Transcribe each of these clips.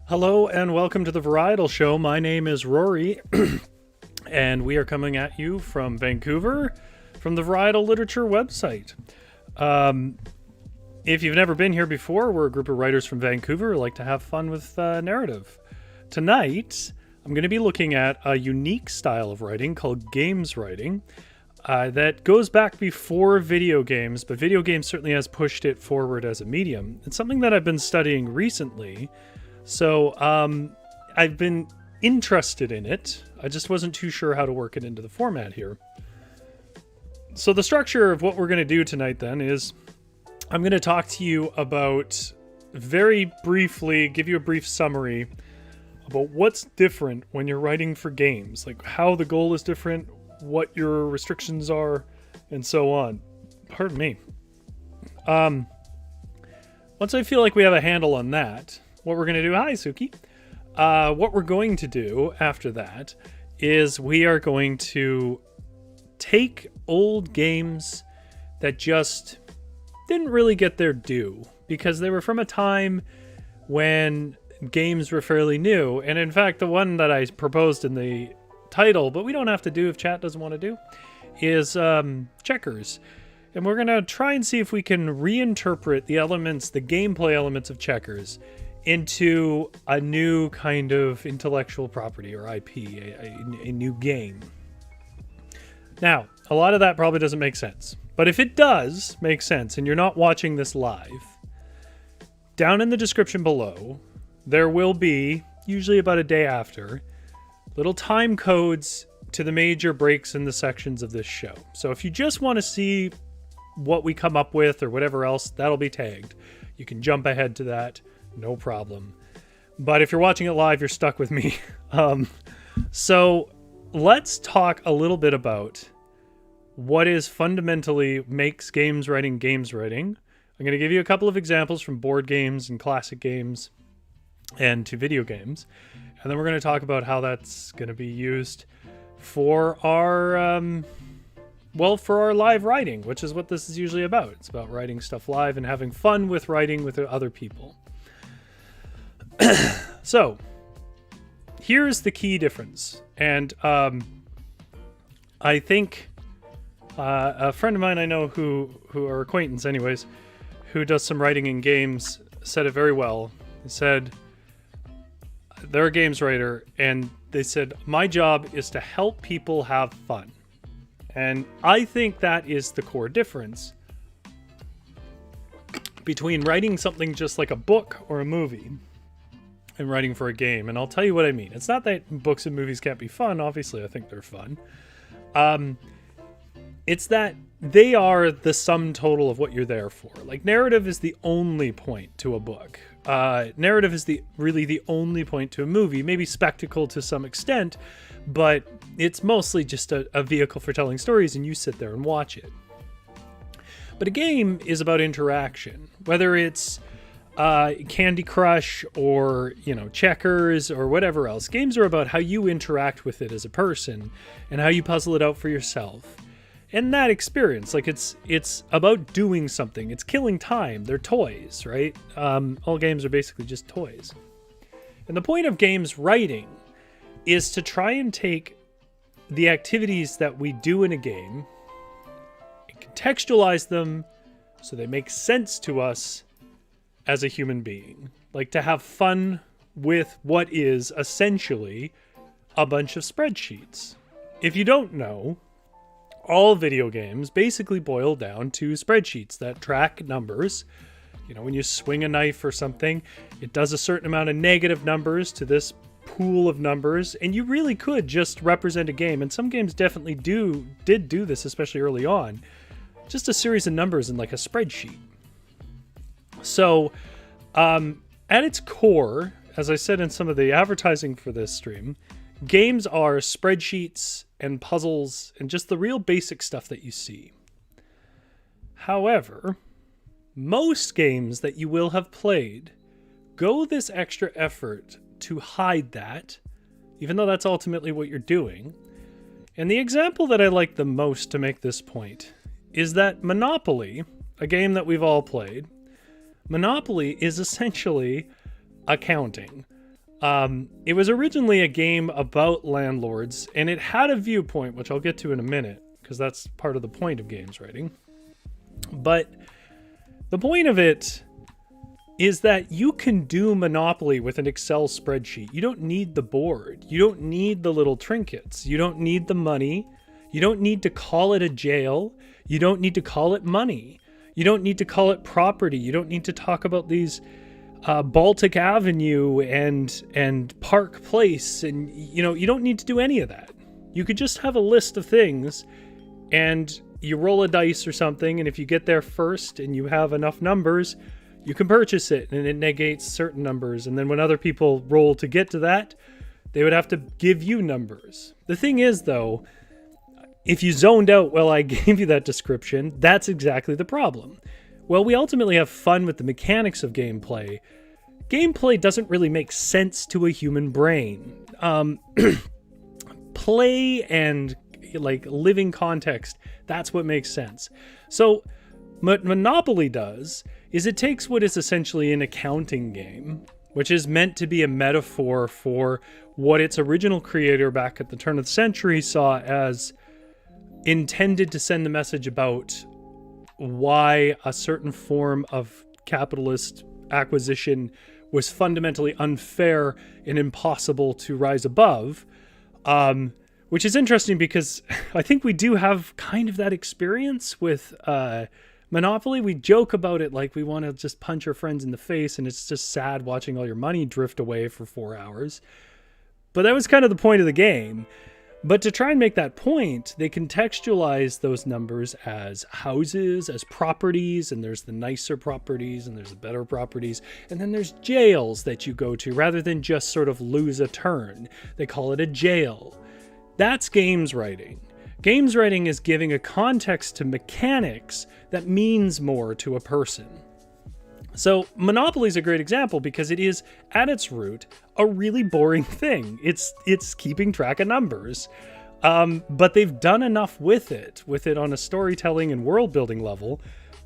Hello and welcome to the Varietal Show. My name is Rory, and we are coming at you from Vancouver, from the Varietal Literature website. If you've never been here before, we're a group of writers from Vancouver who like to have fun with narrative. Tonight, I'm going to be looking at a unique style of writing called games writing that goes back before video games, but video games certainly has pushed it forward as a medium. It's something that I've been studying recently. So I've been interested in it. I just wasn't too sure how to work it into the format here. So the structure of what we're going to do tonight then is I'm going to talk to you about, very briefly, give you a brief summary about what's different when you're writing for games, like how the goal is different, what your restrictions are, and so on. Pardon me. Once I feel like we have a handle on that, what we're going to do, hi Suki, what we're going to do after that is we are going to take old games that just didn't really get their due because they were from a time when games were fairly new. And in fact, the one that I proposed in the title, but we don't have to do if chat doesn't want to do, is checkers. And we're going to try and see if we can reinterpret the elements, the gameplay elements of checkers into a new kind of intellectual property or IP, a new game. Now, a lot of that probably doesn't make sense. But if it does make sense and you're not watching this live, down in the description below, there will be, usually about a day after, little time codes to the major breaks in the sections of this show. So if you just want to see what we come up with or whatever else, that'll be tagged. You can jump ahead to that. No problem. But if you're watching it live, you're stuck with me. So let's talk a little bit about what is fundamentally makes games writing. I'm going to give you a couple of examples from board games and classic games and to video games. And then we're going to talk about how that's going to be used for our, for our live writing, which is what this is usually about. It's about writing stuff live and having fun with writing with other people. So, here's the key difference. And I think a friend of mine I know who are acquaintance anyways, who does some writing in games, said it very well. He said, they're a games writer, and they said, my job is to help people have fun. And I think that is the core difference between writing something just like a book or a movie and writing for a game. And I'll tell you what I mean. It's not that books and movies can't be fun. Obviously, I think they're fun. It's that they are the sum total of what you're there for. Like, narrative is the only point to a book. Narrative is really the only point to a movie. Maybe spectacle to some extent, but it's mostly just a vehicle for telling stories, and you sit there and watch it. But a game is about interaction, whether it's Candy Crush or, checkers or whatever else. Games are about how you interact with it as a person and how you puzzle it out for yourself. And that experience, like it's about doing something. It's killing time. They're toys, right? All games are basically just toys. And the point of games writing is to try and take the activities that we do in a game and contextualize them so they make sense to us as a human being. Like, to have fun with what is essentially a bunch of spreadsheets. If you don't know, all video games basically boil down to spreadsheets that track numbers. When you swing a knife or something, it does a certain amount of negative numbers to this pool of numbers, and you really could just represent a game. And some games definitely did do this, especially early on. Just a series of numbers in like a spreadsheet. So, at its core, as I said in some of the advertising for this stream, games are spreadsheets and puzzles and just the real basic stuff that you see. However, most games that you will have played go this extra effort to hide that, even though that's ultimately what you're doing. And the example that I like the most to make this point is that Monopoly, a game that we've all played, Monopoly is essentially accounting. It was originally a game about landlords, and it had a viewpoint, which I'll get to in a minute, because that's part of the point of games writing. But the point of it is that you can do Monopoly with an Excel spreadsheet. You don't need the board. You don't need the little trinkets. You don't need the money. You don't need to call it a jail. You don't need to call it money. You don't need to call it property. You don't need to talk about these Baltic Avenue and Park Place. And, you don't need to do any of that. You could just have a list of things and you roll a dice or something. And if you get there first and you have enough numbers, you can purchase it, and it negates certain numbers. And then when other people roll to get to that, they would have to give you numbers. The thing is, though, if you zoned out while I gave you that description, that's exactly the problem. Well, we ultimately have fun with the mechanics of gameplay. Gameplay doesn't really make sense to a human brain. Play and living context, that's what makes sense. So what Monopoly does is it takes what is essentially an accounting game, which is meant to be a metaphor for what its original creator back at the turn of the century saw as intended to send the message about why a certain form of capitalist acquisition was fundamentally unfair and impossible to rise above, which is interesting because I think we do have kind of that experience with Monopoly. We joke about it like we want to just punch our friends in the face, and it's just sad watching all your money drift away for 4 hours. But that was kind of the point of the game. But to try and make that point, they contextualize those numbers as houses, as properties, and there's the nicer properties, and there's the better properties, and then there's jails that you go to rather than just sort of lose a turn. They call it a jail. That's games writing. Games writing is giving a context to mechanics that means more to a person. So Monopoly is a great example because it is, at its root, a really boring thing. It's keeping track of numbers. But they've done enough with it on a storytelling and world building level,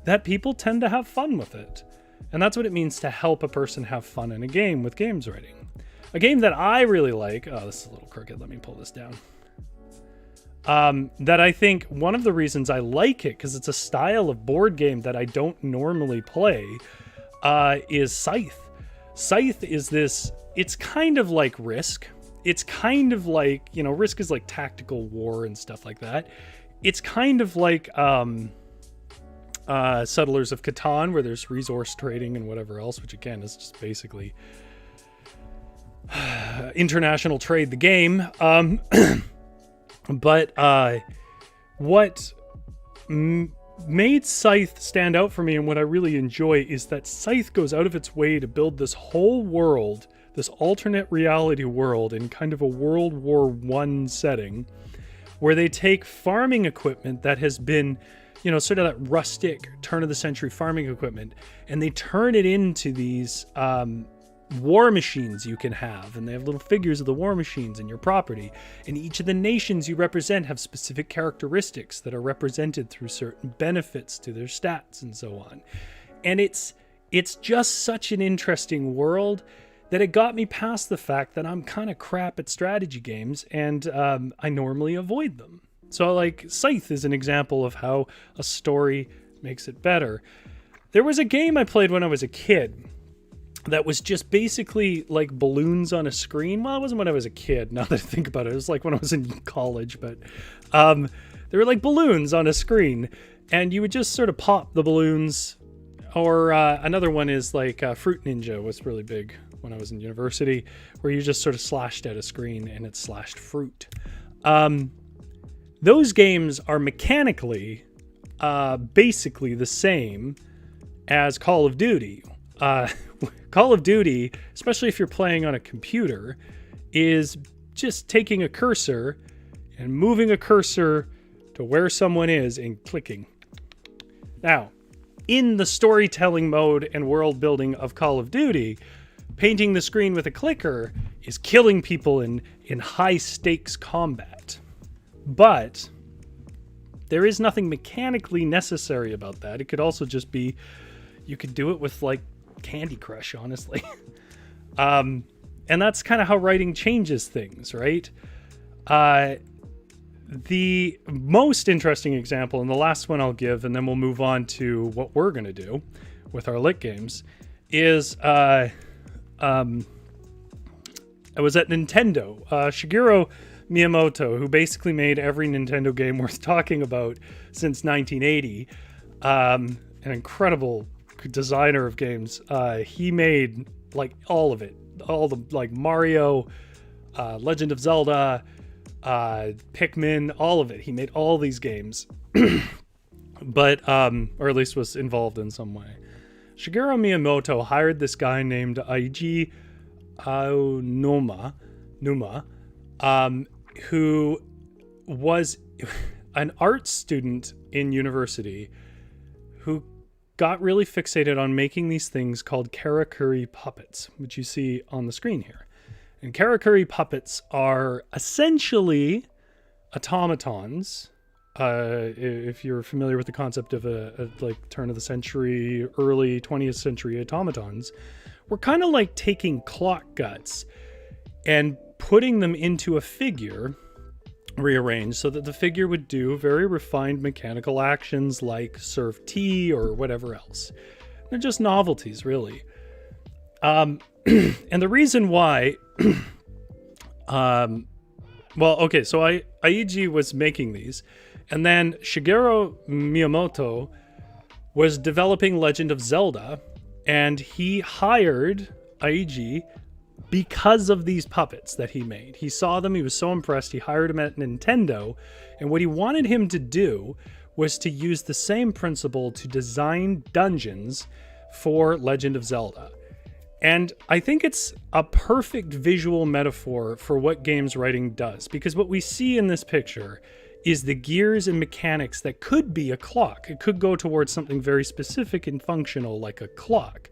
that people tend to have fun with it. And that's what it means to help a person have fun in a game with games writing. A game that I really like, oh, this is a little crooked, let me pull this down. That I think one of the reasons I like it, because it's a style of board game that I don't normally play, is Scythe. Scythe is this, it's kind of like Risk. It's kind of like, Risk is like tactical war and stuff like that. It's kind of like Settlers of Catan, where there's resource trading and whatever else, which again is just basically international trade, the game. But what made Scythe stand out for me and what I really enjoy is that Scythe goes out of its way to build this whole world, this alternate reality world in kind of a World War I setting, where they take farming equipment that has been, sort of that rustic turn of the century farming equipment, and they turn it into these war machines you can have, and they have little figures of the war machines in your property, and each of the nations you represent have specific characteristics that are represented through certain benefits to their stats and so on. And it's just such an interesting world that it got me past the fact that I'm kind of crap at strategy games, and I normally avoid them. So like Scythe is an example of how a story makes it better. There was a game I played when I was a kid that was just basically like balloons on a screen. Well, it wasn't when I was a kid, now that I think about it. It was like when I was in college, but they were like balloons on a screen, and you would just sort of pop the balloons. Or another one is like Fruit Ninja was really big when I was in university, where you just sort of slashed at a screen and it slashed fruit. Those games are mechanically basically the same as Call of Duty. Call of Duty, especially if you're playing on a computer, is just taking a cursor and moving a cursor to where someone is and clicking. Now, in the storytelling mode and world building of Call of Duty, painting the screen with a clicker is killing people in high stakes combat. But there is nothing mechanically necessary about that. It could also just be, you could do it with like Candy Crush, honestly. And that's kind of how writing changes things, right? The most interesting example, and the last one I'll give, and then we'll move on to what we're going to do with our lit games, is I was at Nintendo. Shigeru Miyamoto, who basically made every Nintendo game worth talking about since 1980, an incredible designer of games. He made like all of it, all the like Mario, Legend of Zelda, Pikmin, all of it. He made all these games, but or at least was involved in some way. Shigeru Miyamoto hired this guy named Eiji Aonuma, who was an art student in university who got really fixated on making these things called karakuri puppets, which you see on the screen here. And karakuri puppets are essentially automatons. If you're familiar with the concept of a like turn of the century, early 20th century automatons, we're kind of like taking clock guts and putting them into a figure rearranged so that the figure would do very refined mechanical actions like serve tea or whatever else. They're just novelties, really. And the reason why, so Eiji was making these, and then Shigeru Miyamoto was developing Legend of Zelda, and he hired Eiji because of these puppets that he made. He saw them, he was so impressed, he hired him at Nintendo, and what he wanted him to do was to use the same principle to design dungeons for Legend of Zelda. And I think it's a perfect visual metaphor for what games writing does, because what we see in this picture is the gears and mechanics that could be a clock. It could go towards something very specific and functional like a clock.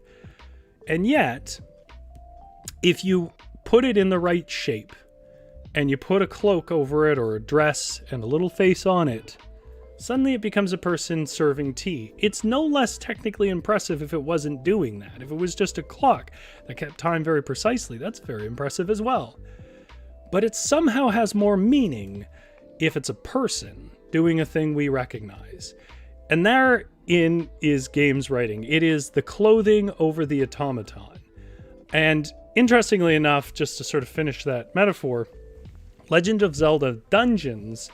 And yet, if you put it in the right shape and you put a cloak over it or a dress and a little face on it, suddenly it becomes a person serving tea. It's no less technically impressive if it wasn't doing that. If it was just a clock that kept time very precisely, that's very impressive as well. But it somehow has more meaning if it's a person doing a thing we recognize. And therein is games writing. It is the clothing over the automaton. And interestingly enough, just to sort of finish that metaphor, Legend of Zelda dungeons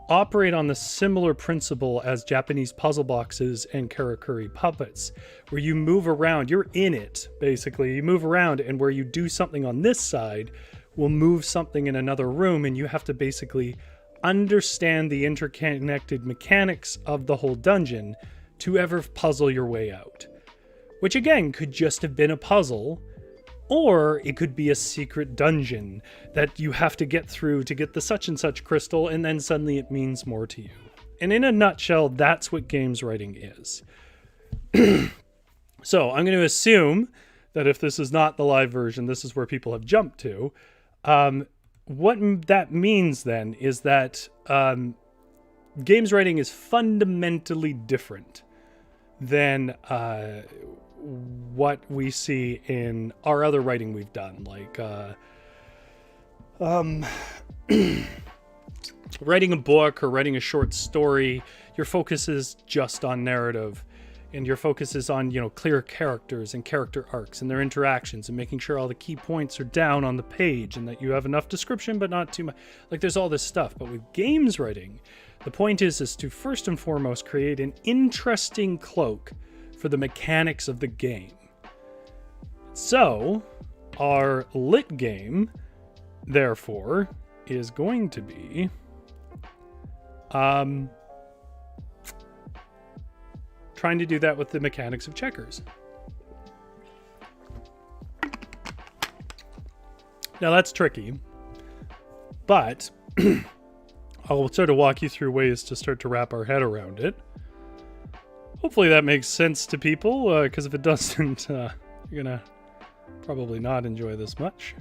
operate on the similar principle as Japanese puzzle boxes and karakuri puppets, where you move around, you're in it, basically. You move around, and where you do something on this side will move something in another room, and you have to basically understand the interconnected mechanics of the whole dungeon to ever puzzle your way out. Which again, could just have been a puzzle, or it could be a secret dungeon that you have to get through to get the such and such crystal, and then suddenly it means more to you. And in a nutshell, that's what games writing is. So I'm going to assume that if this is not the live version, this is where people have jumped to. What that means then is that games writing is fundamentally different than what we see in our other writing we've done, like writing a book or writing a short story. Your focus is just on narrative, and your focus is on, clear characters and character arcs and their interactions and making sure all the key points are down on the page and that you have enough description but not too much. Like, there's all this stuff. But with games writing, the point is to first and foremost create an interesting cloak for the mechanics of the game. So, our lit game, therefore, is going to be trying to do that with the mechanics of checkers. Now that's tricky, but I'll sort of walk you through ways to start to wrap our head around it. Hopefully that makes sense to people, because if it doesn't, you're gonna probably not enjoy this much.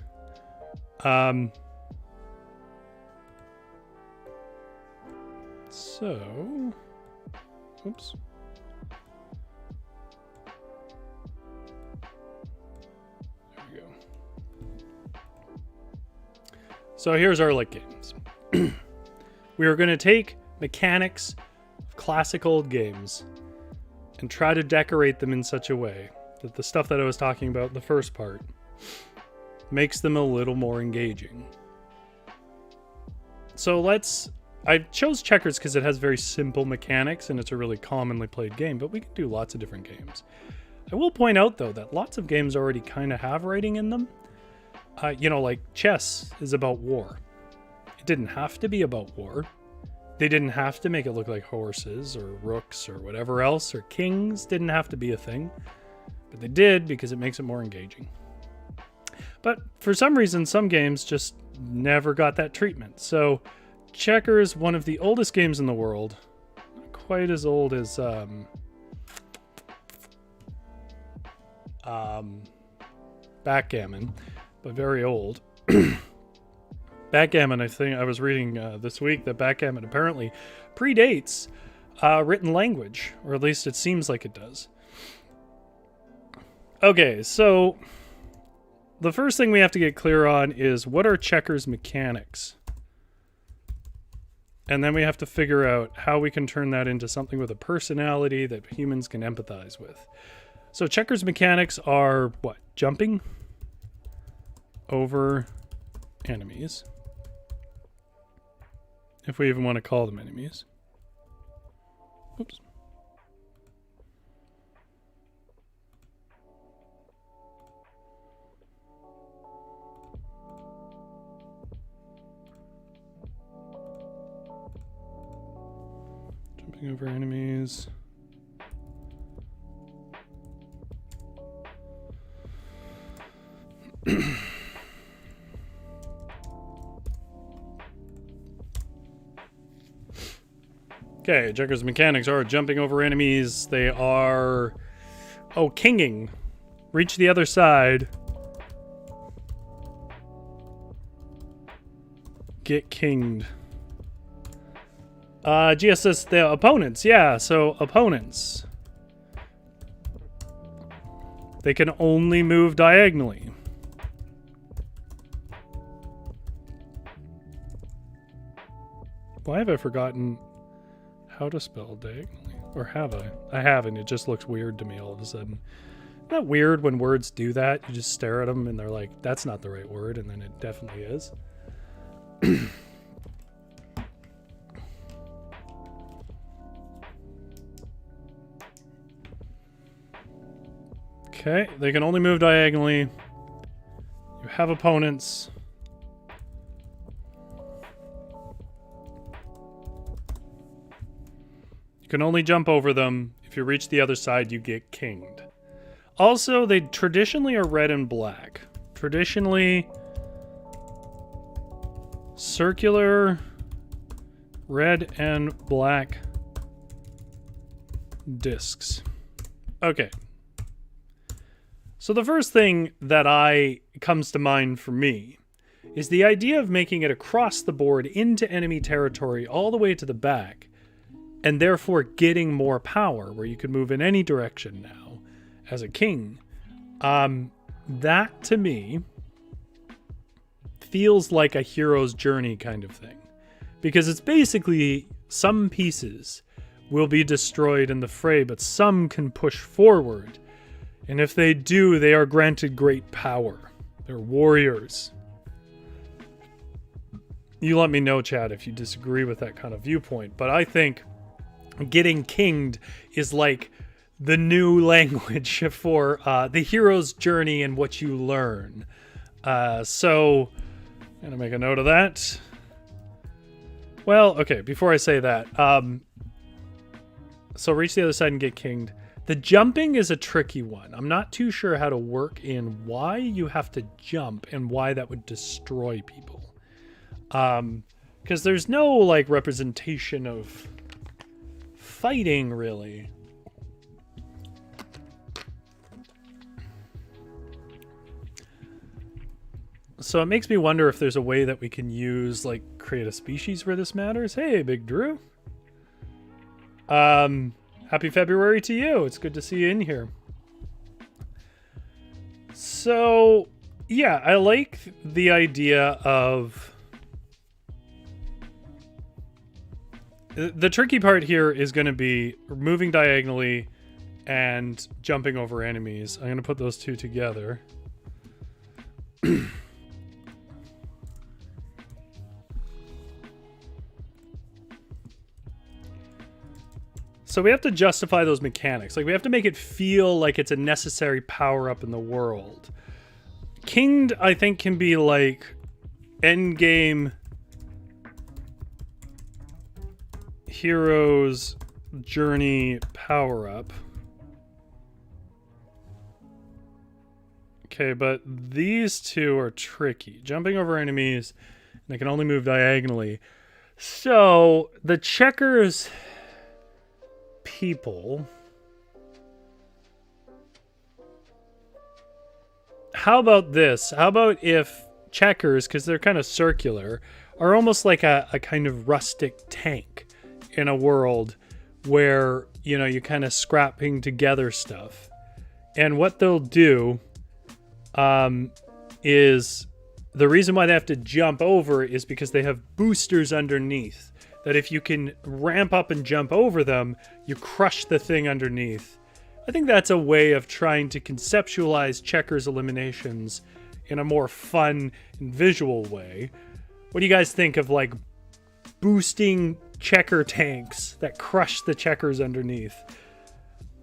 So, oops. There we go. So here's our lit games. We are going to take mechanics of classic old games and try to decorate them in such a way that the stuff that I was talking about in the first part makes them a little more engaging. So I chose checkers because it has very simple mechanics and it's a really commonly played game, but we can do lots of different games. I will point out, though, that lots of games already kind of have writing in them. Like chess is about war. It didn't have to be about war. They didn't have to make it look like horses or rooks or whatever else, or kings didn't have to be a thing. But they did because it makes it more engaging. But for some reason, some games just never got that treatment. So checkers, one of the oldest games in the world, not quite as old as backgammon, but very old. Backgammon, I think I was reading this week that backgammon apparently predates written language, or at least it seems like it does. Okay, so the first thing we have to get clear on is what are checkers mechanics? And then we have to figure out how we can turn that into something with a personality that humans can empathize with. So checkers mechanics are what? Jumping over enemies. If we even want to call them enemies. Oops. Jumping over enemies. Okay, checkers mechanics are jumping over enemies. They are... kinging. Reach the other side. Get kinged. GSS, the opponents. Yeah, so opponents. They can only move diagonally. Why have I forgotten how to spell diagonally? Or have I? I haven't. It just looks weird to me all of a sudden. Isn't that weird when words do that? You just stare at them and they're like, that's not the right word, and then it definitely is. Okay, they can only move diagonally. You have opponents. You can only jump over them. If you reach the other side, you get kinged. Also, they traditionally are red and black. Traditionally, circular, red and black discs. Okay. So the first thing that comes to mind for me is the idea of making it across the board into enemy territory all the way to the back, and therefore getting more power, where you can move in any direction now as a king. That, to me, feels like a hero's journey kind of thing. Because it's basically some pieces will be destroyed in the fray, but some can push forward. And if they do, they are granted great power. They're warriors. You let me know, Chad, if you disagree with that kind of viewpoint. But I think getting kinged is like the new language for the hero's journey and what you learn. So, I'm going to make a note of that. Well, okay, before I say that. So reach the other side and get kinged. The jumping is a tricky one. I'm not too sure how to work in why you have to jump and why that would destroy people. Because there's no, like, representation of fighting, really. So it makes me wonder if there's a way that we can use, like, create a species where this matters. Hey, Big Drew. Happy February to you. It's good to see you in here. So, yeah, I like the idea of The tricky part here is going to be moving diagonally and jumping over enemies. I'm going to put those two together. So we have to justify those mechanics. Like, we have to make it feel like it's a necessary power-up in the world. Kinged, I think, can be like endgame hero's journey power-up. Okay, but these two are tricky. Jumping over enemies, and I can only move diagonally. So, the checkers people... How about this? How about if checkers, because they're kind of circular, are almost like a kind of rustic tank in a world where, you know, you're kind of scrapping together stuff. And what they'll do is the reason why they have to jump over is because they have boosters underneath. That if you can ramp up and jump over them, you crush the thing underneath. I think that's a way of trying to conceptualize checkers eliminations in a more fun and visual way. What do you guys think of, like, boosting checker tanks that crush the checkers underneath?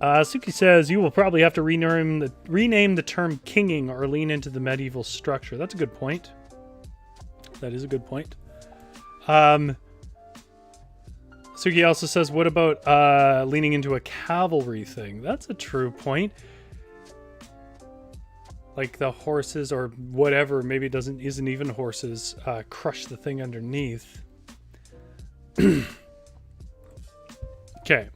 Suki says, you will probably have to rename the term kinging or lean into the medieval structure. That's a good point. That is a good point. Suki also says, what about leaning into a cavalry thing? That's a true point. Like the horses or whatever, maybe it isn't even horses, crush the thing underneath. Okay.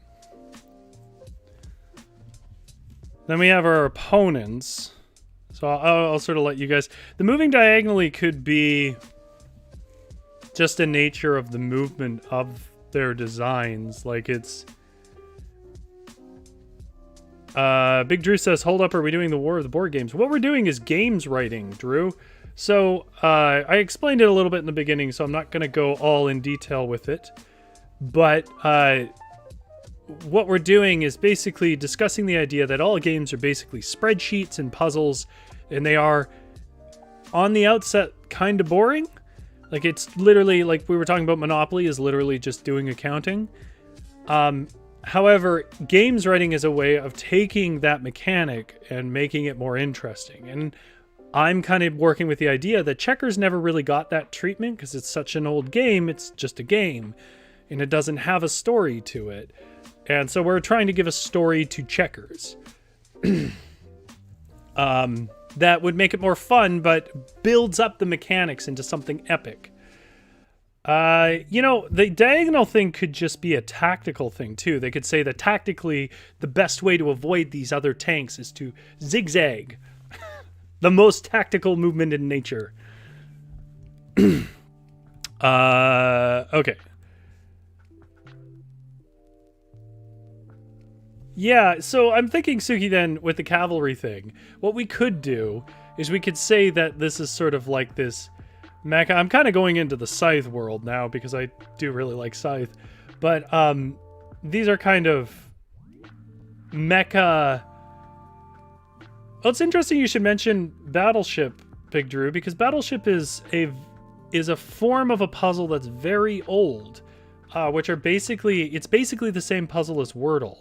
Then we have our opponents. So I'll sort of let you guys... The moving diagonally could be just a nature of the movement of their designs. Like, it's... Big Drew says, hold up, are we doing the War of the Board Games? What we're doing is games writing, Drew. So, I explained it a little bit in the beginning, so I'm not going to go all in detail with it. But, what we're doing is basically discussing the idea that all games are basically spreadsheets and puzzles, and they are, on the outset, kind of boring. Like, it's literally, like we were talking about, Monopoly is literally just doing accounting. However, games writing is a way of taking that mechanic and making it more interesting. And I'm kind of working with the idea that checkers never really got that treatment because it's such an old game, it's just a game. And it doesn't have a story to it. And so we're trying to give a story to checkers. That would make it more fun, but builds up the mechanics into something epic. You know, the diagonal thing could just be a tactical thing, too. They could say that tactically, the best way to avoid these other tanks is to zigzag. The most tactical movement in nature. Okay. Yeah, so I'm thinking, Suki, then, with the cavalry thing, what we could do is we could say that this is sort of like this mecha. I'm kind of going into the Scythe world now because I do really like Scythe. But these are kind of mecha... Well, it's interesting you should mention Battleship, Big Drew, because Battleship is a form of a puzzle that's very old, which are basically... It's basically the same puzzle as Wordle.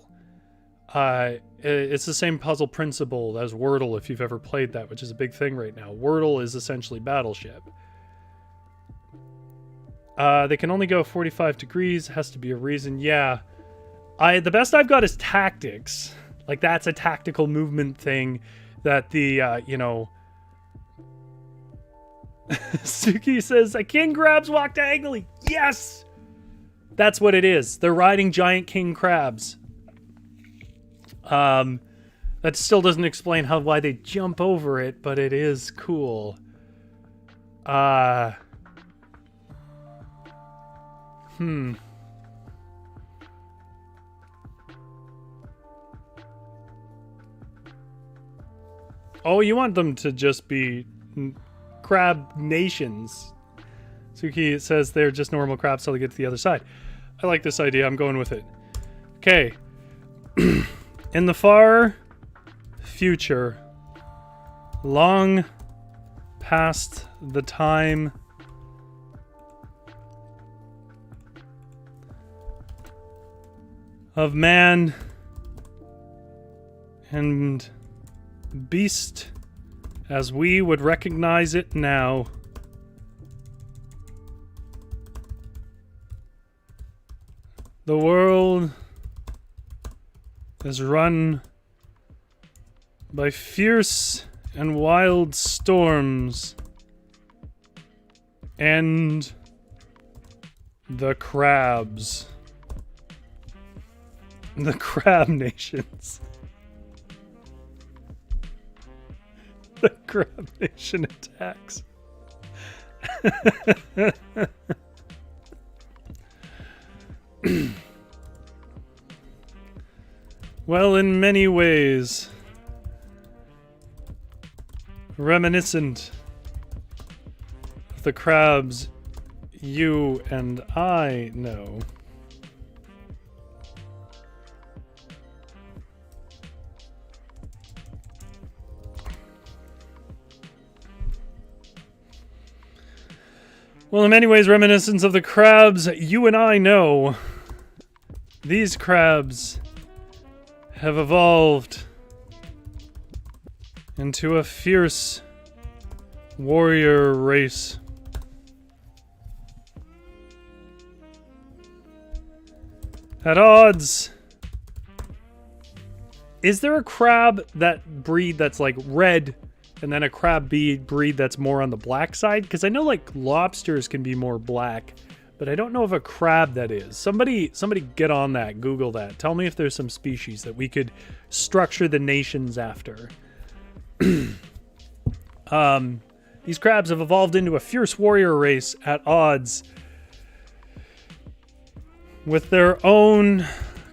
It's the same puzzle principle as Wordle, if you've ever played that, which is a big thing right now. Wordle is essentially Battleship. They can only go 45 degrees. Has to be a reason. Yeah. The best I've got is tactics. Like, that's a tactical movement thing that the, you know... Suki says, a king crabs walk diagonally. Yes! That's what it is. They're riding giant king crabs. That still doesn't explain why they jump over it, but it is cool. Oh, you want them to just be crab nations. Suki says they're just normal crabs till they get to the other side. I like this idea. I'm going with it. Okay. In the far future, long past the time of man and beast as we would recognize it now, the world is run by fierce and wild storms and the crabs. The crab nations. The crab nation attacks. Well, in many ways, reminiscent of the crabs you and I know. Well, in many ways, reminiscent of the crabs you and I know. These crabs have evolved into a fierce warrior race. At odds. Is there a crab that breed that's like red and then a crab breed that's more on the black side? Because I know like lobsters can be more black, but I don't know if a crab that is. Somebody get on that, Google that. Tell me if there's some species that we could structure the nations after. These crabs have evolved into a fierce warrior race at odds with their own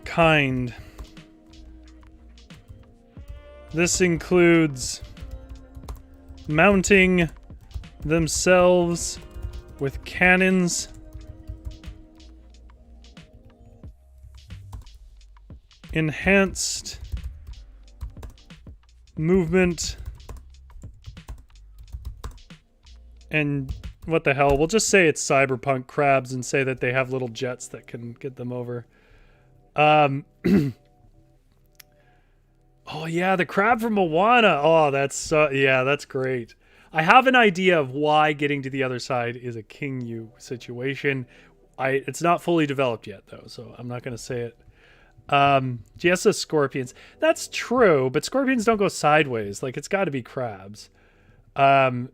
kind. This includes mounting themselves with cannons, enhanced movement, and what the hell? We'll just say it's cyberpunk crabs and say that they have little jets that can get them over. Oh yeah, the crab from Moana. Oh, that's yeah, that's great. I have an idea of why getting to the other side is a King Yu situation. It's not fully developed yet though, so I'm not going to say it. Jess says scorpions. That's true, but scorpions don't go sideways. Like, it's got to be crabs. The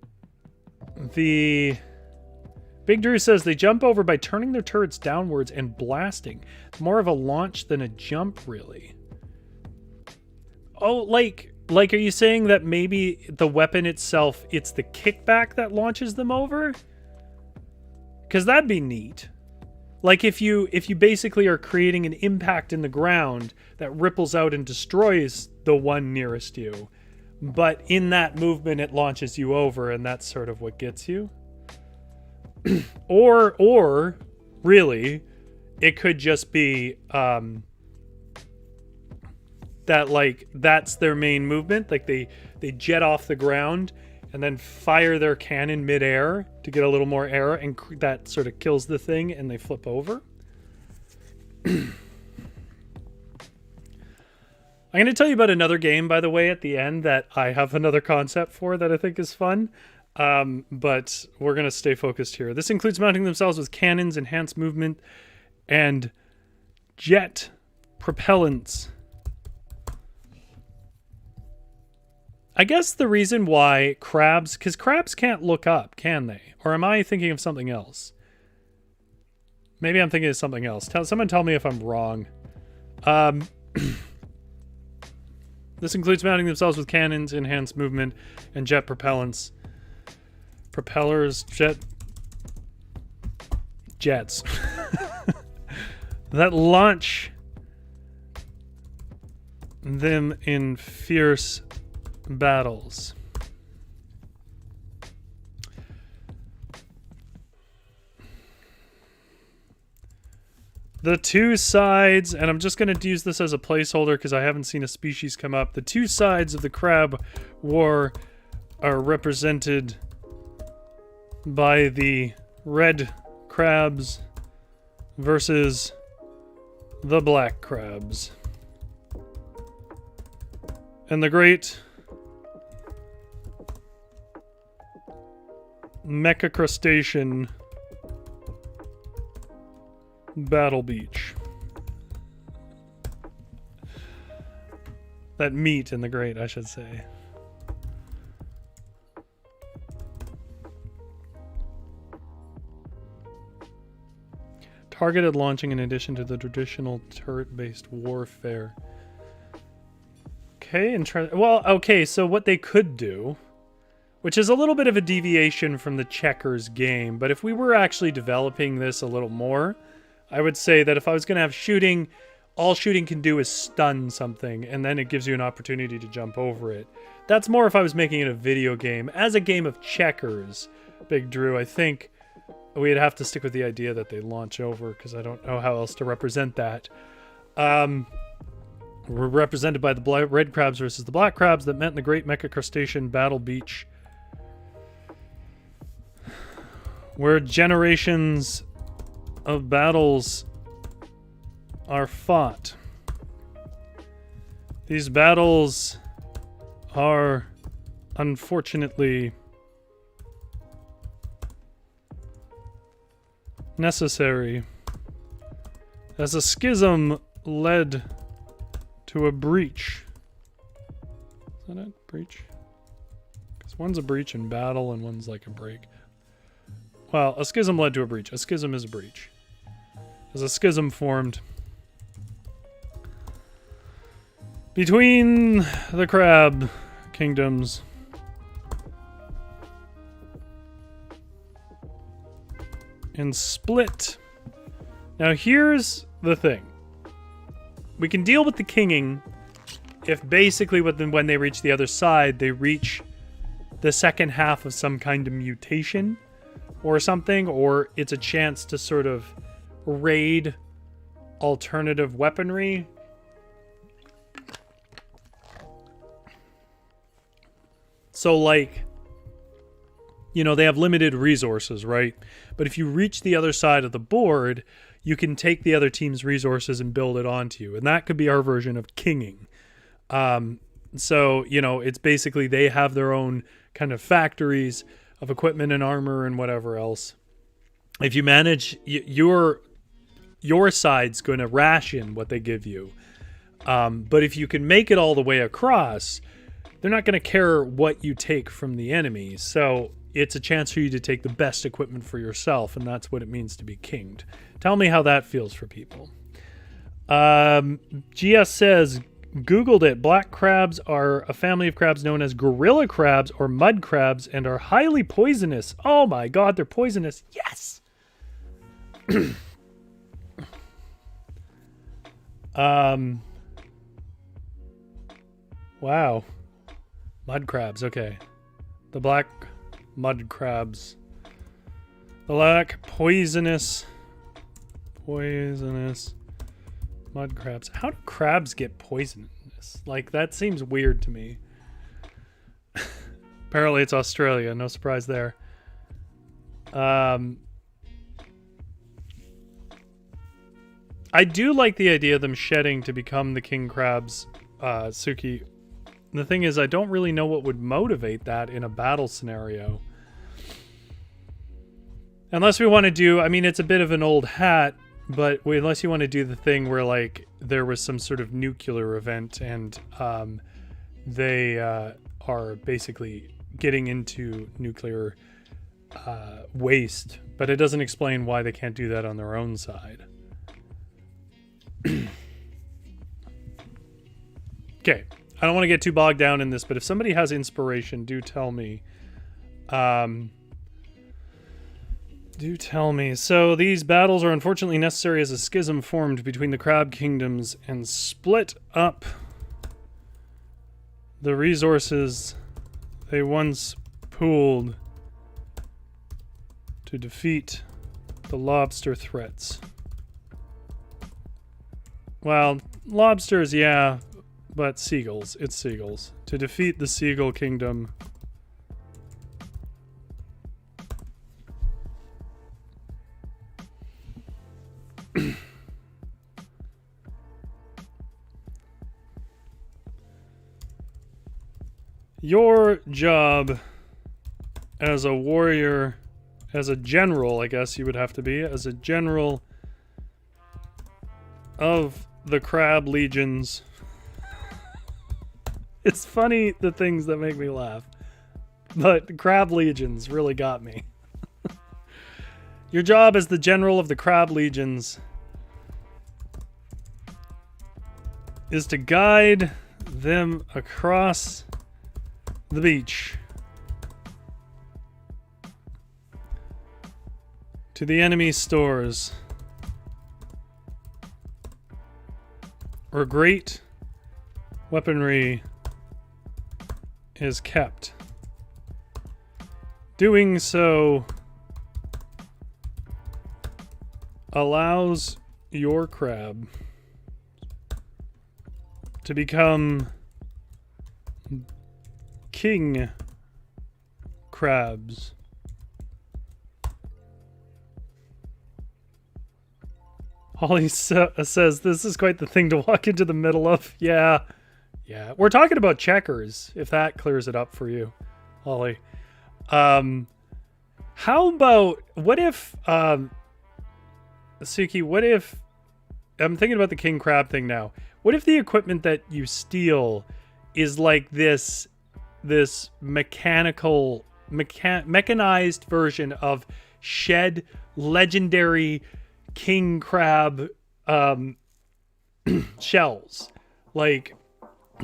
Big Drew says they jump over by turning their turrets downwards and blasting. More of a launch than a jump, really. Oh, like are you saying that maybe the weapon itself, it's the kickback that launches them over? Because that'd be neat. Like if you basically are creating an impact in the ground that ripples out and destroys the one nearest you, but in that movement it launches you over, and that's sort of what gets you. or really, it could just be that like that's their main movement. Like they jet off the ground and then fire their cannon midair to get a little more air, and that sort of kills the thing, and they flip over. I'm going to tell you about another game, by the way, at the end that I have another concept for that I think is fun. But we're going to stay focused here. This includes mounting themselves with cannons, enhanced movement, and jet propellants. I guess the reason why crabs, because crabs can't look up, can they? Or am I thinking of something else? Maybe I'm thinking of something else. Someone tell me if I'm wrong. This includes mounting themselves with cannons, enhanced movement, and jet propellants. Propellers, jets. That launch them in fierce battles. The two sides, and I'm just going to use this as a placeholder because I haven't seen a species come up. The two sides of the crab war are represented by the red crabs versus the black crabs. And the great mecha crustacean battle beach. That meat in the great, I should say. Targeted launching in addition to the traditional turret-based warfare. Okay, okay, so what they could do, which is a little bit of a deviation from the checkers game, but if we were actually developing this a little more, I would say that if I was going to have shooting, all shooting can do is stun something, and then it gives you an opportunity to jump over it. That's more if I was making it a video game. As a game of checkers, Big Drew, I think we'd have to stick with the idea that they launch over, because I don't know how else to represent that. We're represented by the red crabs versus the black crabs that met in the Great Mecha Crustacean Battle Beach, where generations of battles are fought. These battles are unfortunately necessary as a schism led to a breach. Is that it? Breach? Because one's a breach in battle and one's like a break. Well, a schism led to a breach. A schism is a breach. As a schism formed between the crab kingdoms. And split. Now here's the thing. We can deal with the kinging if basically when they reach the other side, they reach the second half of some kind of mutation or something, or it's a chance to sort of raid alternative weaponry. So like, you know, they have limited resources, right? But if you reach the other side of the board, you can take the other team's resources and build it onto you. And that could be our version of kinging. So, you know, it's basically they have their own kind of factories of equipment and armor and whatever else. If you manage, your side's going to ration what they give you. But if you can make it all the way across, they're not going to care what you take from the enemy. So it's a chance for you to take the best equipment for yourself, and that's what it means to be kinged. Tell me how that feels for people. GS says, Googled it. Black crabs are a family of crabs known as gorilla crabs or mud crabs and are highly poisonous. Oh my god, they're poisonous. Yes! Wow. Mud crabs, okay. The black mud crabs. Black poisonous mud crabs. How do crabs get poisonous? Like, that seems weird to me. Apparently it's Australia, no surprise there. I do like the idea of them shedding to become the king crabs, Suki. The thing is, I don't really know what would motivate that in a battle scenario. Unless we want to do, I mean, it's a bit of an old hat, but unless you want to do the thing where, like, there was some sort of nuclear event and they are basically getting into nuclear waste, but it doesn't explain why they can't do that on their own side. Okay, I don't want to get too bogged down in this, but if somebody has inspiration, do tell me. Do tell me. So these battles are unfortunately necessary as a schism formed between the crab kingdoms and split up the resources they once pooled to defeat the lobster threats. Well, lobsters, yeah, but seagulls. It's seagulls. To defeat the seagull kingdom. Your job as a warrior, as a general, I guess you would have to be, as a general of the crab legions. It's funny the things that make me laugh, but crab legions really got me. Your job as the general of the crab legions is to guide them across the beach to the enemy stores where great weaponry is kept. Doing so allows your crab to become king crabs. Holly says, this is quite the thing to walk into the middle of. Yeah. Yeah. We're talking about checkers, if that clears it up for you, Holly. How about, what if, Suki, what if, I'm thinking about the king crab thing now. What if the equipment that you steal is like this mechanized version of shed legendary king crab shells? Like,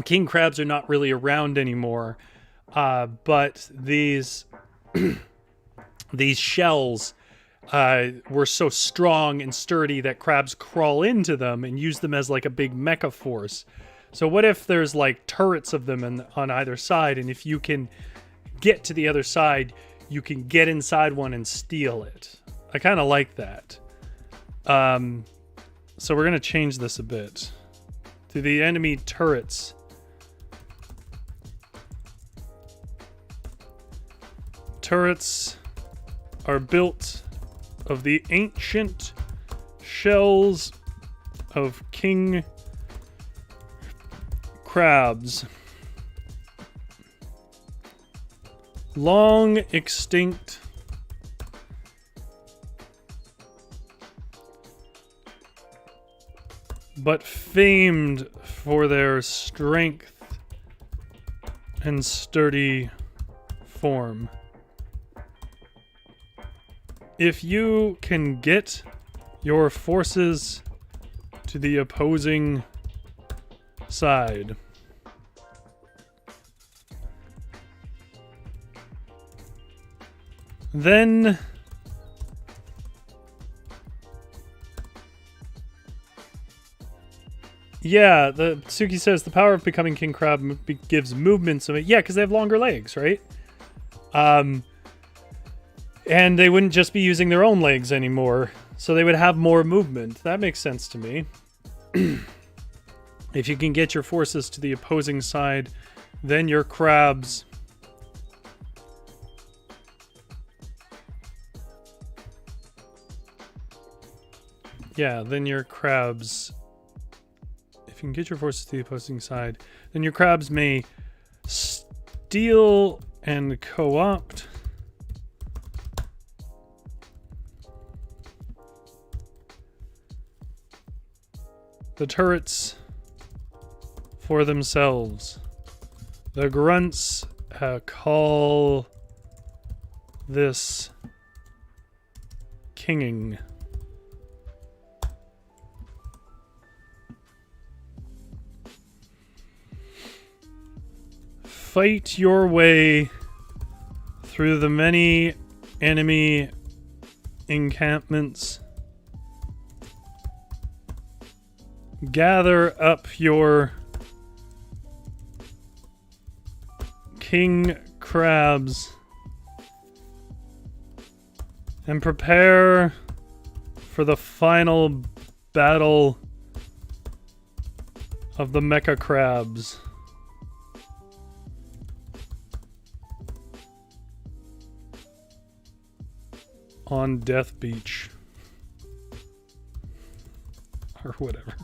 king crabs are not really around anymore, but these these shells were so strong and sturdy that crabs crawl into them and use them as like a big mecha force. So what if there's like turrets of them on either side, and if you can get to the other side, you can get inside one and steal it? I kind of like that. So we're going to change this a bit to the enemy turrets. Turrets are built of the ancient shells of king crabs, long extinct, but famed for their strength and sturdy form. If you can get your forces to the opposing side, then yeah, the Suki says the power of becoming king crab gives movement. So yeah, because they have longer legs, right? And they wouldn't just be using their own legs anymore, so they would have more movement. That makes sense to me. If you can get your forces to the opposing side, then your crabs then your crabs, if you can get your forces to the opposing side, then your crabs may steal and co-opt the turrets for themselves. The grunts call this kinging. Fight your way through the many enemy encampments. Gather up your king crabs and prepare for the final battle of the mecha crabs. On Death Beach. Or whatever.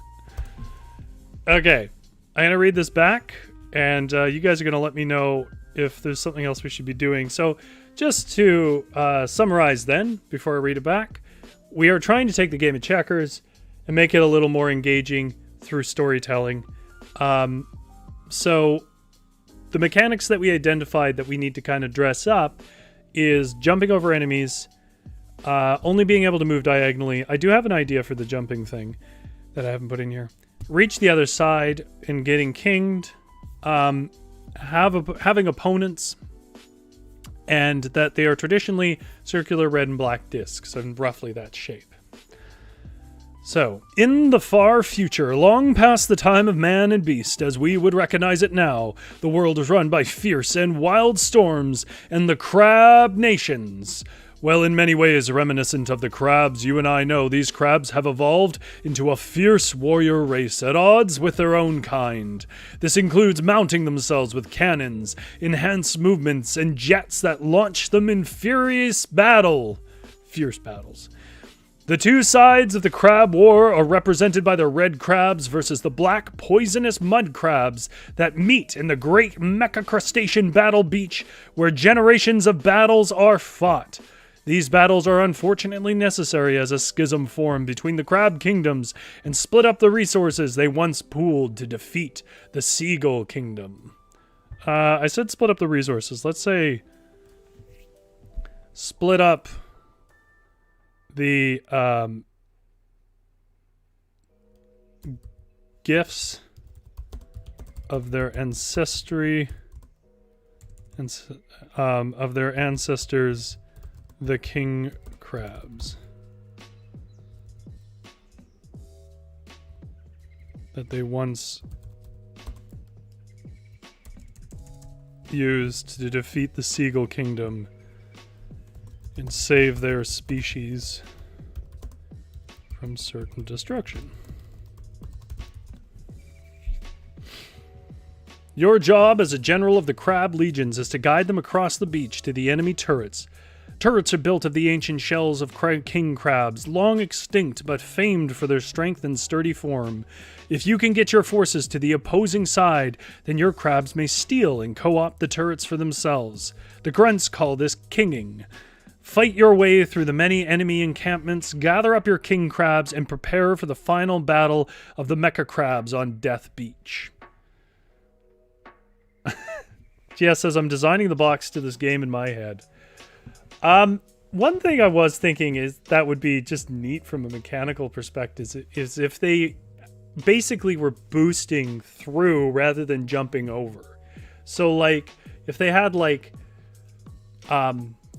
Okay. I'm going to read this back, and you guys are going to let me know if there's something else we should be doing. So, just to summarize then, before I read it back, we are trying to take the game of checkers and make it a little more engaging through storytelling. So, the mechanics that we identified that we need to kind of dress up is jumping over enemies, only being able to move diagonally. I do have an idea for the jumping thing that I haven't put in here. Reach the other side and getting kinged. Having opponents, and that they are traditionally circular red and black discs, and roughly that shape. So, in the far future, long past the time of man and beast, as we would recognize it now, the world is run by fierce and wild storms and the crab nations. Well, in many ways reminiscent of the crabs you and I know, these crabs have evolved into a fierce warrior race at odds with their own kind. This includes mounting themselves with cannons, enhanced movements, and jets that launch them in fierce battles. The two sides of the crab war are represented by the red crabs versus the black poisonous mud crabs that meet in the great mecha crustacean battle beach where generations of battles are fought. These battles are unfortunately necessary as a schism formed between the crab kingdoms and split up the resources they once pooled to defeat the seagull kingdom. I said split up the resources. Let's say split up the gifts of their ancestry and of their ancestors, the king crabs, that they once used to defeat the seagull kingdom and save their species from certain destruction. Your job as a general of the crab legions is to guide them across the beach to the enemy turrets. Turrets are built of the ancient shells of king crabs, long extinct but famed for their strength and sturdy form. If you can get your forces to the opposing side, then your crabs may steal and co-opt the turrets for themselves. The grunts call this kinging. Fight your way through the many enemy encampments, gather up your king crabs, and prepare for the final battle of the mecha crabs on Death Beach. Jess says, I'm designing the box to this game in my head. One thing I was thinking is that would be just neat from a mechanical perspective is if they basically were boosting through rather than jumping over. So like if they had like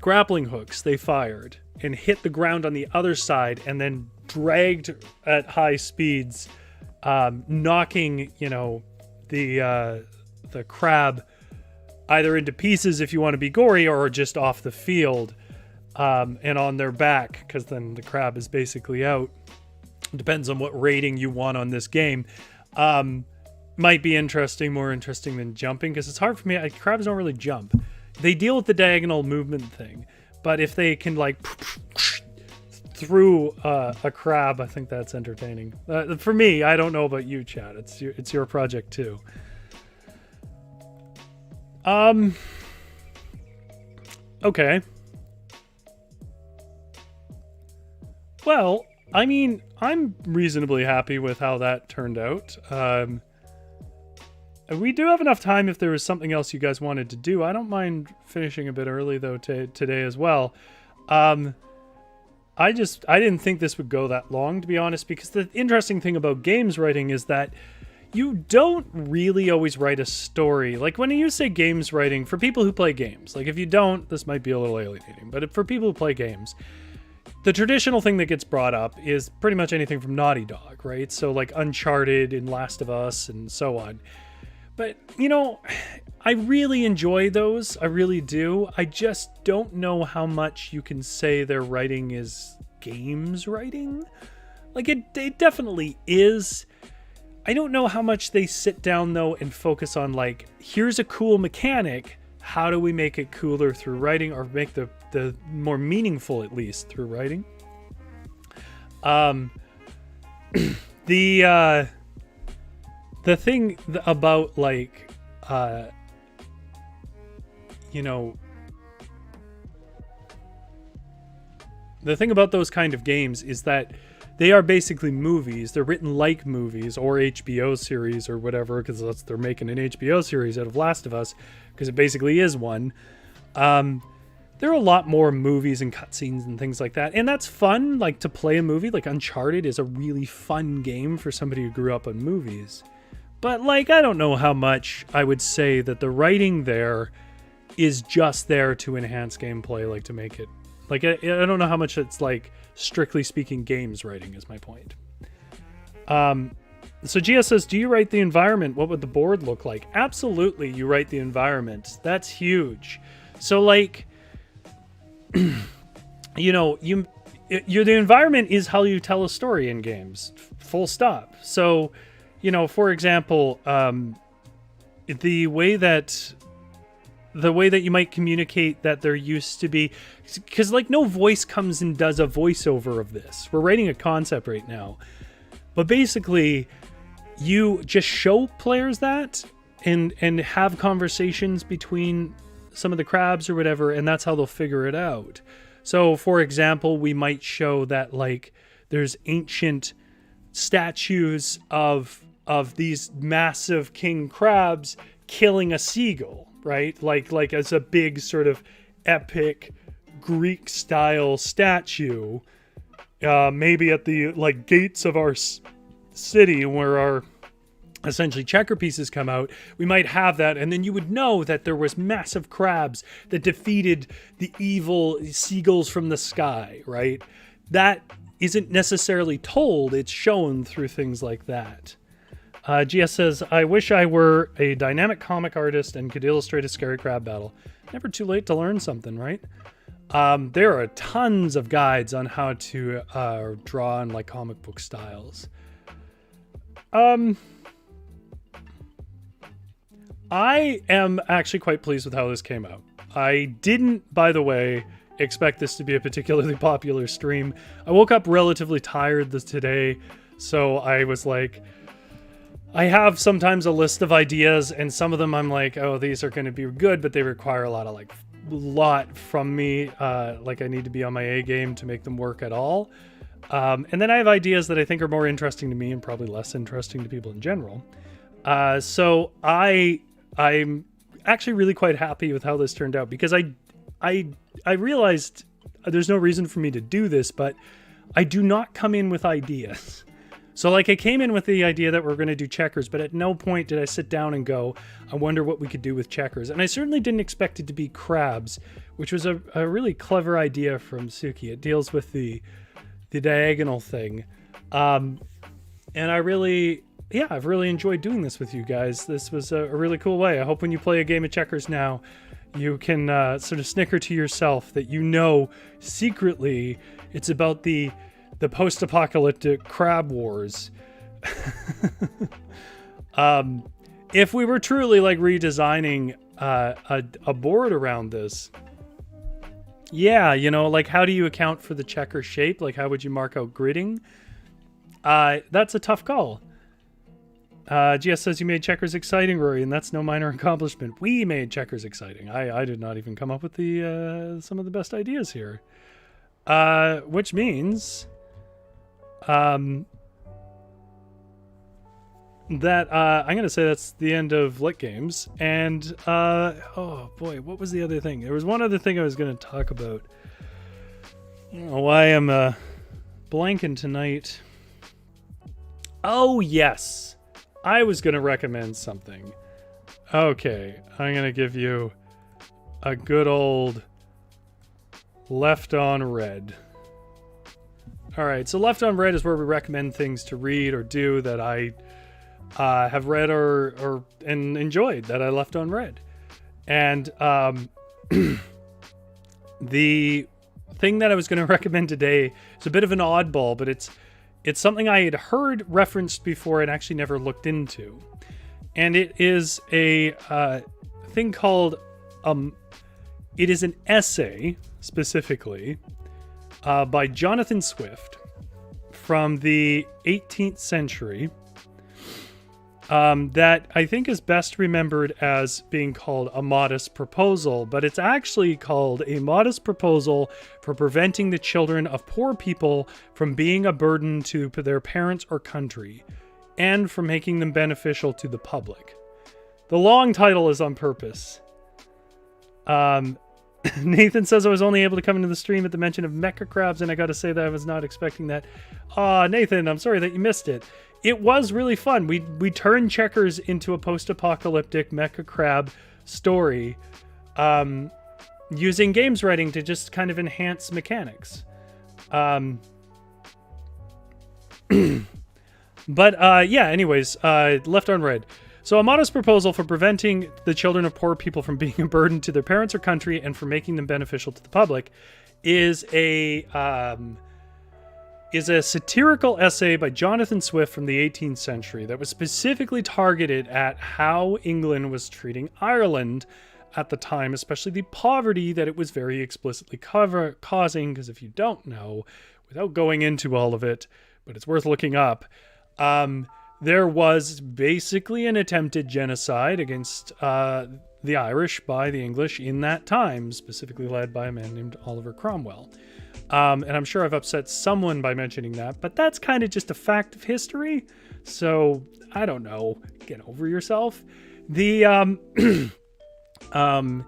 grappling hooks they fired and hit the ground on the other side and then dragged at high speeds, knocking, you know, the crab either into pieces if you want to be gory or just off the field, and on their back, because then the crab is basically out. Depends on what rating you want on this game. Might be interesting, more interesting than jumping, because it's hard for me. Crabs don't really jump. They deal with the diagonal movement thing, but if they can like through a crab, I think that's entertaining. For me, I don't know about you, Chad. It's your project too. Okay. Well, I mean, I'm reasonably happy with how that turned out. We do have enough time if there was something else you guys wanted to do. I don't mind finishing a bit early, though, today as well. I didn't think this would go that long, to be honest, because the interesting thing about games writing is that you don't really always write a story. Like when you say games writing, for people who play games, like if you don't, this might be a little alienating, but for people who play games, the traditional thing that gets brought up is pretty much anything from Naughty Dog, right? So like Uncharted and Last of Us and so on. But, you know, I really enjoy those. I really do. I just don't know how much you can say their writing is games writing. Like it definitely is. I don't know how much they sit down though and focus on like, here's a cool mechanic. How do we make it cooler through writing, or make the more meaningful at least through writing? The thing about like you know, the thing about those kind of games is that they are basically movies. They're written like movies or HBO series or whatever, because they're making an HBO series out of Last of Us, because it basically is one. There are a lot more movies and cutscenes and things like that, and that's fun. Like, to play a movie, like Uncharted is a really fun game for somebody who grew up on movies. But like, I don't know how much I would say that the writing there is just there to enhance gameplay, like to make it. Like, I don't know how much it's like, strictly speaking, games writing is my point. So Gia says, do you write the environment? What would the board look like? Absolutely, you write the environment. That's huge. So like, you know, the environment is how you tell a story in games. Full stop. So, you know, for example, the way that you might communicate that there used to be, because like no voice comes and does a voiceover of this. We're writing a concept right now, but basically you just show players that and have conversations between some of the crabs or whatever, and that's how they'll figure it out. So for example, we might show that like there's ancient statues of these massive king crabs killing a seagull, right? Like as a big sort of epic Greek style statue, maybe at the like gates of our city where our essentially checker pieces come out. We might have that, and then you would know that there was massive crabs that defeated the evil seagulls from the sky, right? That isn't necessarily told, it's shown through things like that. GS says, I wish I were a dynamic comic artist and could illustrate a scary crab battle. Never too late to learn something, right? There are tons of guides on how to draw in like comic book styles. I am actually quite pleased with how this came out. I didn't, by the way, expect this to be a particularly popular stream. I woke up relatively tired today, so I was like, I have sometimes a list of ideas, and some of them I'm like, oh, these are going to be good, but they require a lot from me. Like I need to be on my A game to make them work at all. And then I have ideas that I think are more interesting to me and probably less interesting to people in general. So I'm actually really quite happy with how this turned out, because I realized there's no reason for me to do this, but I do not come in with ideas. So like I came in with the idea that we're going to do checkers, but at no point did I sit down and go, I wonder what we could do with checkers. And I certainly didn't expect it to be crabs, which was a really clever idea from Suki. It deals with the diagonal thing. And I've really enjoyed doing this with you guys. This was a really cool way. I hope when you play a game of checkers now, you can sort of snicker to yourself that you know secretly it's about the post-apocalyptic crab wars. If we were truly like redesigning a board around this, yeah, you know, like how do you account for the checker shape? Like how would you mark out gridding? That's a tough call. GS says you made checkers exciting, Rory, and that's no minor accomplishment. We made checkers exciting. I did not even come up with some of the best ideas here. Which means that I'm going to say that's the end of Lit Games. And oh boy, what was the other thing? There was one other thing I was going to talk about. I don't know why I'm blanking tonight. Oh yes, I was going to recommend something. Okay, I'm going to give you a good old Left on Red. All right, so Left on Red is where we recommend things to read or do that I have read and enjoyed that I left on red. And the thing that I was going to recommend today is a bit of an oddball, but It's something I had heard referenced before and actually never looked into. And it is a thing called, it is an essay, specifically, by Jonathan Swift from the 18th century, that I think is best remembered as being called A Modest Proposal, but it's actually called A Modest Proposal for Preventing the Children of Poor People from Being a Burden to their Parents or Country, and for Making them Beneficial to the Public. The long title is on purpose. Nathan says I was only able to come into the stream at the mention of mecha crabs, and I gotta say that I was not expecting that. Nathan, I'm sorry that you missed it. It was really fun. We turned checkers into a post-apocalyptic mecha crab story, using games writing to just kind of enhance mechanics. Anyways, left unread. So A Modest Proposal for Preventing the Children of Poor People from Being a Burden to Their Parents or Country and for Making them Beneficial to the Public is a satirical essay by Jonathan Swift from the 18th century that was specifically targeted at how England was treating Ireland at the time, especially the poverty that it was very explicitly causing, because if you don't know, without going into all of it, but it's worth looking up, there was basically an attempted genocide against the Irish by the English in that time, specifically led by a man named Oliver Cromwell. And I'm sure I've upset someone by mentioning that, but that's kind of just a fact of history. So I don't know. Get over yourself. And one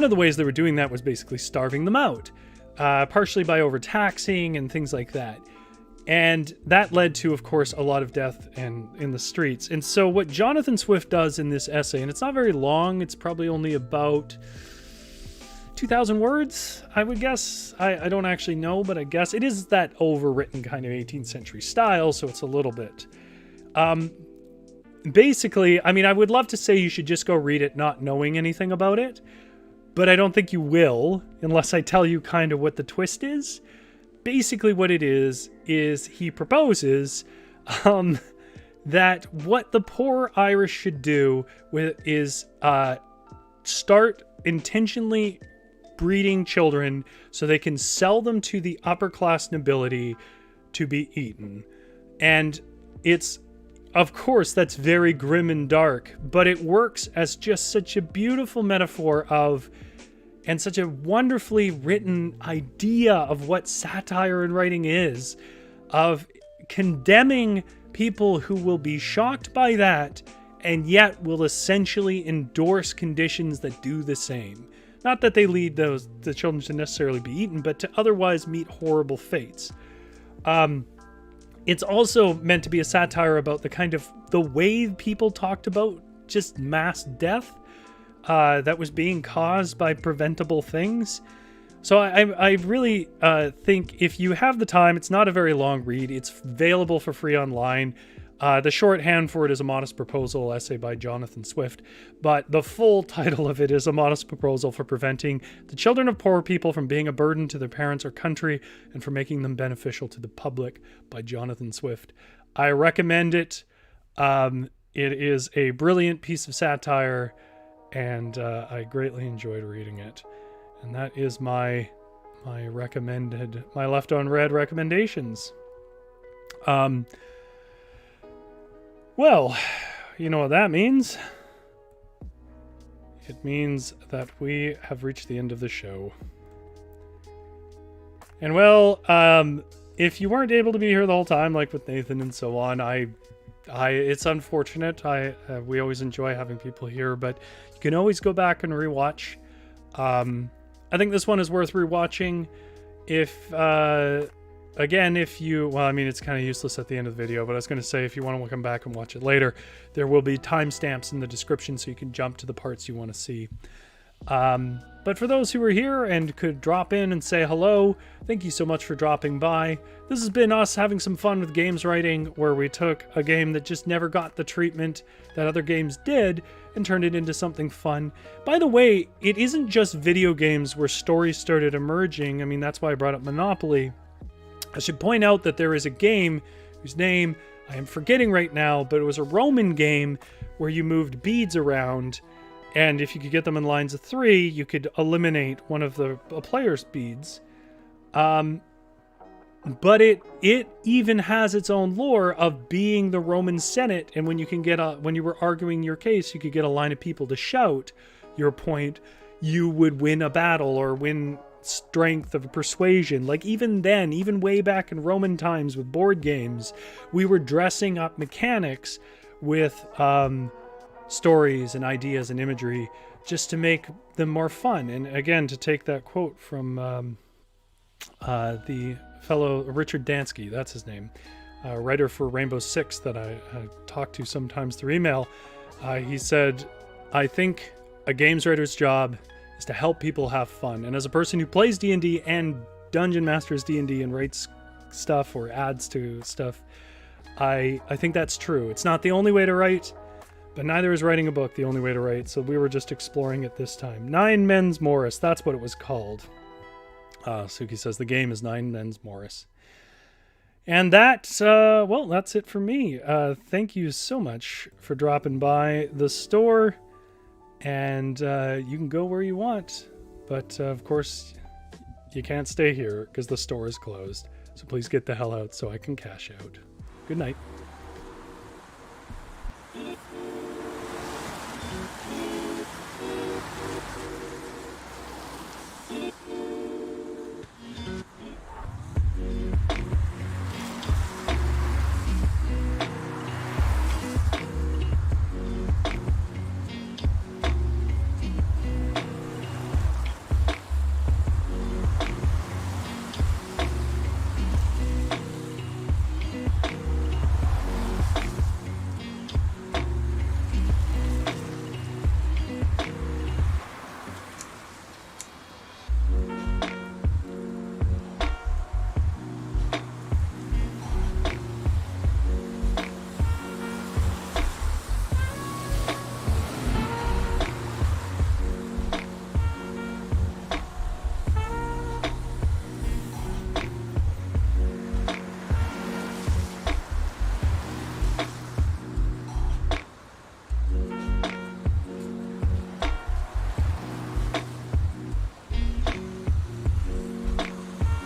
of the ways they were doing that was basically starving them out, partially by overtaxing and things like that. And that led to, of course, a lot of death and in the streets. And so what Jonathan Swift does in this essay, and it's not very long, it's probably only about 2,000 words, I would guess. I don't actually know, but I guess it is that overwritten kind of 18th century style, so it's a little bit. Basically, I mean, I would love to say you should just go read it not knowing anything about it, but I don't think you will, unless I tell you kind of what the twist is. Basically what it is he proposes that what the poor Irish should do is start intentionally breeding children so they can sell them to the upper class nobility to be eaten. And it's, of course, that's very grim and dark, but it works as just such a beautiful metaphor of, and such a wonderfully written idea of what satire and writing is, of condemning people who will be shocked by that and yet will essentially endorse conditions that do the same. Not that they lead the children to necessarily be eaten, but to otherwise meet horrible fates. It's also meant to be a satire about the way people talked about just mass death that was being caused by preventable things. So I really think if you have the time, it's not a very long read. It's available for free online. The shorthand for it is A Modest Proposal, essay by Jonathan Swift. But the full title of it is A Modest Proposal for Preventing the Children of Poor People from Being a Burden to Their Parents or Country and for Making them Beneficial to the Public by Jonathan Swift. I recommend it. It is a brilliant piece of satire, and I greatly enjoyed reading it. And that is my left unread recommendations. Well, you know what that means? It means that we have reached the end of the show. And well, if you weren't able to be here the whole time, like with Nathan and so on, it's unfortunate. We always enjoy having people here, but you can always go back and rewatch. I think this one is worth rewatching. It's kind of useless at the end of the video, but I was going to say if you want to come back and watch it later, there will be timestamps in the description so you can jump to the parts you want to see. But for those who are here and could drop in and say hello, thank you so much for dropping by. This has been us having some fun with games writing, where we took a game that just never got the treatment that other games did and turned it into something fun. By the way, it isn't just video games where stories started emerging. I mean, that's why I brought up Monopoly. I should point out that there is a game whose name I am forgetting right now, but it was a Roman game where you moved beads around, and if you could get them in lines of 3, you could eliminate one of a player's beads. But it even has its own lore of being the Roman Senate, and when you were arguing your case, you could get a line of people to shout your point, you would win a battle or win strength of persuasion. Like, even then, even way back in Roman times with board games, we were dressing up mechanics with stories and ideas and imagery just to make them more fun. And again, to take that quote from the fellow Richard Dansky, that's his name, writer for Rainbow Six that I talk to sometimes through email, he said, I think a games writer's job is to help people have fun. And as a person who plays D&D and Dungeon Masters D&D and writes stuff or adds to stuff, I think that's true. It's not the only way to write, but neither is writing a book the only way to write, so we were just exploring it this time. Nine Men's Morris, that's what it was called. Suki says the game is Nine Men's Morris. And that's it for me. Thank you so much for dropping by the store. And you can go where you want. But, of course, you can't stay here because the store is closed. So please get the hell out so I can cash out. Good night.